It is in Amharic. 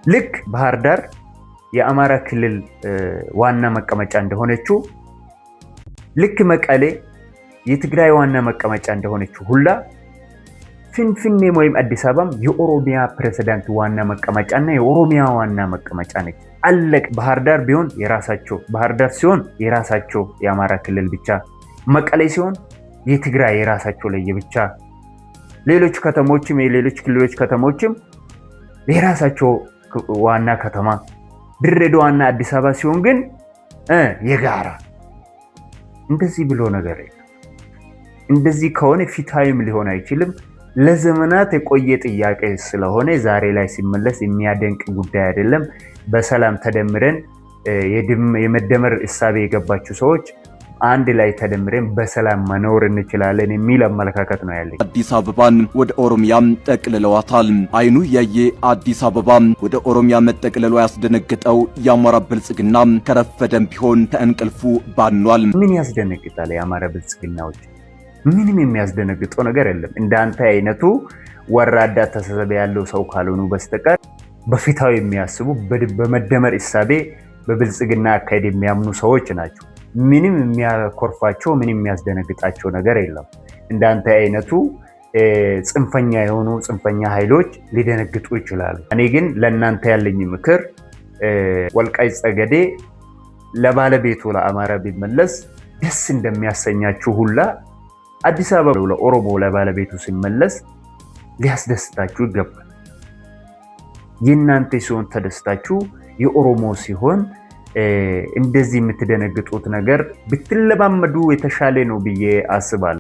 ልክ ባህር ዳር የአማራ ክልል ዋና መቀመጫ እንደሆነችው ልክ መቀሌ የትግራይ ዋና መቀመጫ እንደሆነችው ሁላ ፍንፍኔ ወይም አዲስ አበባም የኦሮሚያ ፕሬዝዳንት ዋና መቀመጫና የኦሮሚያ ዋና መቀመጫ ነች። አለቅ። ባህር ዳር ቢሆን የራሳቸው ባህር ዳር ሲሆን የራሳቸው የአማራ ክልል ብቻ፣ መቀሌ ሲሆን የትግራይ የራሳቸው ለየብቻ፣ ሌሎች ከተሞችም የሌሎች ክልሎች ከተሞችም የራሳቸው ዋና ከተማ፣ ድሬዳዋና አዲስ አበባ ሲሆን ግን የጋራ። እንደዚህ ብሎ ነገር የለም። እንደዚህ ከሆነ ፊታዊም ሊሆን አይችልም። ለዘመናት የቆየ ጥያቄ ስለሆነ ዛሬ ላይ ሲመለስ የሚያደንቅ ጉዳይ አይደለም። በሰላም ተደምረን የመደመር እሳቤ የገባችሁ ሰዎች አንድ ላይ ተደምረን በሰላም መኖር እንችላለን የሚል አመለካከት ነው ያለኝ። አዲስ አበባን ወደ ኦሮሚያ ጠቅልለዋታል። አይኑ ያየ አዲስ አበባ ወደ ኦሮሚያ መጠቅለሏ ያስደነገጠው የአማራ ብልጽግና ከረፈደም ቢሆን ከእንቅልፉ ባኗል። ምን ያስደነግጣል? የአማራ ብልጽግናዎች ምንም የሚያስደነግጠው ነገር የለም። እንዳንተ አይነቱ ወራዳ አስተሳሰብ ያለው ሰው ካልሆኑ በስተቀር በፊታው የሚያስቡ በመደመር እሳቤ በብልጽግና አካሄድ የሚያምኑ ሰዎች ናቸው። ምንም የሚያኮርፋቸው ምንም የሚያስደነግጣቸው ነገር የለም። እንዳንተ አይነቱ ጽንፈኛ የሆኑ ጽንፈኛ ኃይሎች ሊደነግጡ ይችላሉ። እኔ ግን ለእናንተ ያለኝ ምክር ወልቃይት ጠገዴ ለባለቤቱ ለአማራ ቢመለስ ደስ እንደሚያሰኛችሁ ሁላ አዲስ አበባ ለኦሮሞ ለባለቤቱ ሲመለስ ሊያስደስታችሁ ይገባል። የእናንተ ሲሆን ተደስታችሁ የኦሮሞ ሲሆን እንደዚህ የምትደነግጡት ነገር ብትለማመዱ የተሻለ ነው ብዬ አስባለሁ።